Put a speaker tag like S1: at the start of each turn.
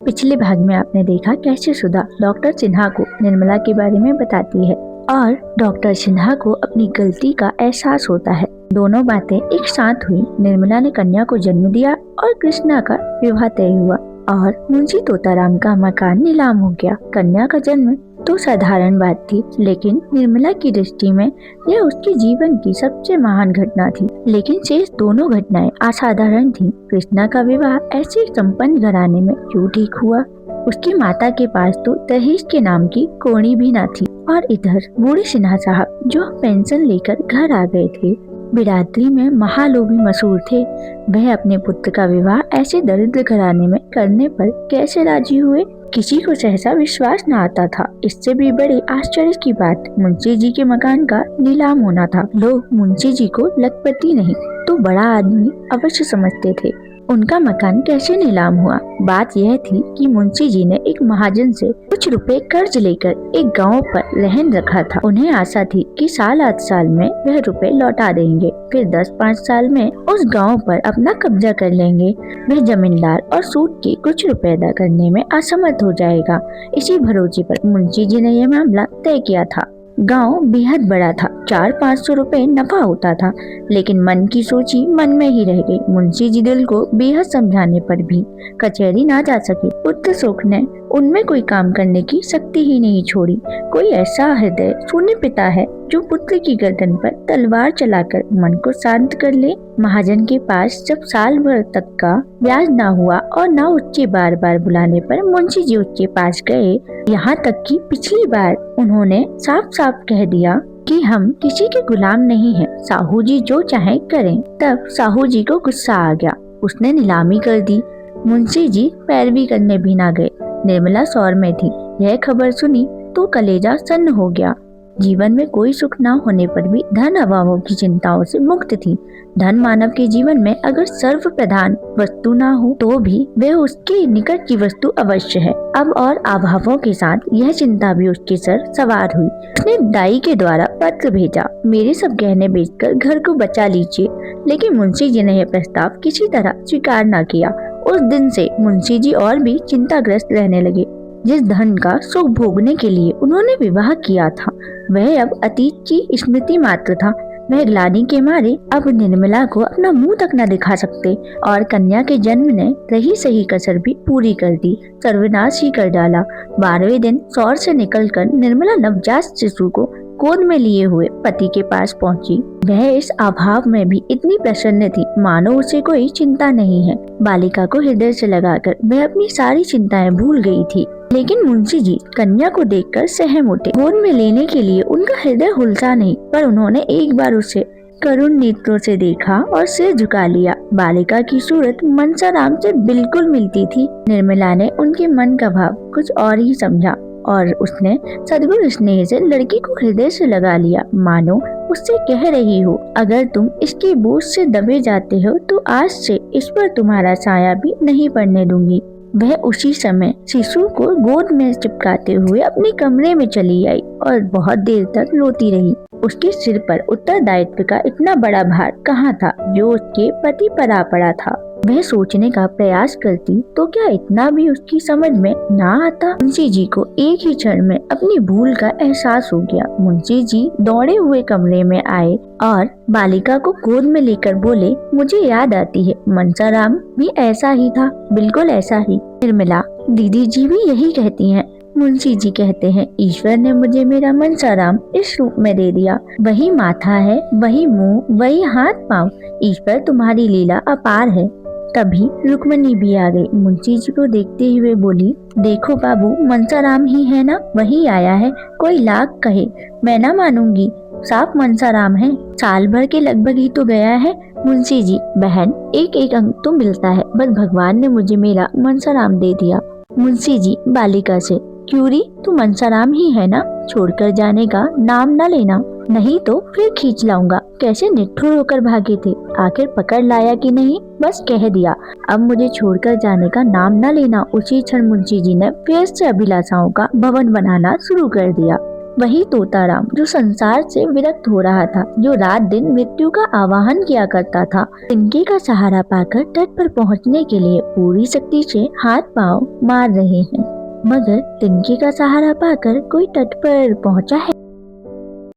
S1: पिछले भाग में आपने देखा कैसे सुधा डॉक्टर सिन्हा को निर्मला के बारे में बताती है और डॉक्टर सिन्हा को अपनी गलती का एहसास होता है। दोनों बातें एक साथ हुई। निर्मला ने कन्या को जन्म दिया और कृष्णा का विवाह तय हुआ और मुंशी तोताराम का मकान नीलाम हो गया। कन्या का जन्म तो साधारण बात थी, लेकिन निर्मला की दृष्टि में यह उसके जीवन की सबसे महान घटना थी। लेकिन शेष दोनों घटनाएं असाधारण थीं। कृष्णा का विवाह ऐसे संपन्न घराने में क्यों ठीक हुआ? उसकी माता के पास तो दहेज के नाम की कोणी भी न थी और इधर बूढ़े सिन्हा साहब जो पेंशन लेकर घर आ गए थे, बिरादरी में महालोभी मशहूर थे। वह अपने पुत्र का विवाह ऐसे दरिद्र घराने में करने पर कैसे राजी हुए? किसी को सहसा विश्वास न आता था। इससे भी बड़े आश्चर्य की बात मुंशी जी के मकान का नीलाम होना था। लोग मुंशी जी को लखपति नहीं तो बड़ा आदमी अवश्य समझते थे। उनका मकान कैसे नीलाम हुआ? बात यह थी कि मुंशी जी ने एक महाजन से कुछ रुपए कर्ज लेकर एक गांव पर रहन रखा था। उन्हें आशा थी कि 7 साल में वह रुपए लौटा देंगे, फिर 10-5 साल में उस गांव पर अपना कब्जा कर लेंगे। वह जमींदार और सूद के कुछ रुपए अदा करने में असमर्थ हो जाएगा। इसी भरोसे पर मुंशी जी ने यह मामला तय किया था। गांव बेहद बड़ा था, 400-500 रुपए नफा होता था, लेकिन मन की सोची मन में ही रह गई। मुंशी जी दिल को बेहद समझाने पर भी कचहरी ना जा सके। पुत्र सुख ने उनमें कोई काम करने की शक्ति ही नहीं छोड़ी। कोई ऐसा हृदय शून्य पिता है जो पुत्र की गर्दन पर तलवार चलाकर मन को शांत कर ले? महाजन के पास जब साल भर तक का ब्याज ना हुआ और ना उसके बार बार बुलाने पर मुंशी जी उसके पास गए, यहाँ तक कि पिछली बार उन्होंने साफ साफ कह दिया कि हम किसी के गुलाम नहीं हैं, साहू जी जो चाहे करें। तब साहू जी को गुस्सा आ गया, उसने नीलामी कर दी। मुंशी जी पैरवी करने भी ना गए। निर्मला शौर में थी। यह खबर सुनी तो कलेजा सन्न हो गया। जीवन में कोई सुख न होने पर भी धन अभावों की चिंताओं से मुक्त थी। धन मानव के जीवन में अगर सर्व प्रधान वस्तु ना हो तो भी वह उसके निकट की वस्तु अवश्य है। अब और अभावों के साथ यह चिंता भी उसके सर सवार हुई। उसने दाई के द्वारा पत्र भेजा, मेरे सब गहने बेचकर घर को बचा लीजिए। लेकिन मुंशी जी ने यह प्रस्ताव किसी तरह स्वीकार न किया। उस दिन से मुंशी जी और भी चिंताग्रस्त रहने लगे। जिस धन का सुख भोगने के लिए उन्होंने विवाह किया था वह अब अतीत की स्मृति मात्र था। वह ग्लानि के मारे अब निर्मला को अपना मुंह तक न दिखा सकते और कन्या के जन्म ने रही सही कसर भी पूरी कर दी, सर्वनाश ही कर डाला। 12वें दिन शौर से निकलकर निर्मला नवजात शिशु को गोद में लिए हुए पति के पास पहुंची। वह इस अभाव में भी इतनी प्रसन्न थी मानो उसे कोई चिंता नहीं है। बालिका को हृदय से लगाकर वह अपनी सारी चिंताएं भूल गई थी। लेकिन मुंशी जी कन्या को देखकर सहम उठे। गोद में लेने के लिए उनका हृदय हुलसा नहीं, पर उन्होंने एक बार उसे करुण नेत्रों से देखा और सिर झुका लिया। बालिका की सूरत मनसाराम से बिल्कुल मिलती थी। निर्मला ने उनके मन का भाव कुछ और ही समझा और उसने सद्गुण स्नेह से लड़की को हृदय से लगा लिया, मानो उससे कह रही हो, अगर तुम इसके बोझ से दबे जाते हो तो आज से इस पर तुम्हारा साया भी नहीं पड़ने दूंगी। वह उसी समय शिशु को गोद में चिपकाते हुए अपने कमरे में चली आई और बहुत देर तक रोती रही। उसके सिर पर उत्तरदायित्व का इतना बड़ा भार कहाँ था जो उसके पति पर आ पड़ा था। वह सोचने का प्रयास करती तो क्या इतना भी उसकी समझ में ना आता। मुंशी जी को एक ही क्षण में अपनी भूल का एहसास हो गया। मुंशी जी दौड़े हुए कमरे में आए और बालिका को गोद में लेकर बोले, मुझे याद आती है मनसाराम भी ऐसा ही था, बिल्कुल ऐसा ही। निर्मला, दीदी जी भी यही कहती हैं। मुंशी जी कहते हैं, ईश्वर ने मुझे मेरा मनसाराम इस रूप में दे दिया। वही माथा है, वही मुंह, वही हाथ पाँव। ईश्वर तुम्हारी लीला अपार है। तभी रुक्मणी भी आ गई। मुंशी जी को देखते हुए बोली, देखो बाबू, मनसाराम ही है ना, वही आया है। कोई लाख कहे मैं ना मानूंगी, साफ मनसाराम है। साल भर के लगभग ही तो गया है। मुंशी जी, बहन, एक एक अंक तो मिलता है, बस भगवान ने मुझे मेरा मनसाराम दे दिया। मुंशी जी बालिका से, क्यूरी, तू मनसाराम ही है ना, छोड़कर जाने का नाम न लेना, नहीं तो फिर खींच लाऊंगा। कैसे निठुर होकर भागे थे, आखिर पकड़ लाया कि नहीं? बस कह दिया, अब मुझे छोड़कर जाने का नाम न लेना। उसी क्षण मुंशी जी ने फिर से अभिलाषाओं का भवन बनाना शुरू कर दिया। वही तोताराम जो संसार से विरक्त हो रहा था, जो रात दिन मृत्यु का आवाहन किया करता था, तिनके का सहारा पाकर तट पर पहुंचने के लिए पूरी शक्ति से हाथ पांव मार रहे हैं, मगर तिनके का सहारा पाकर कोई तट पर पहुंचा है?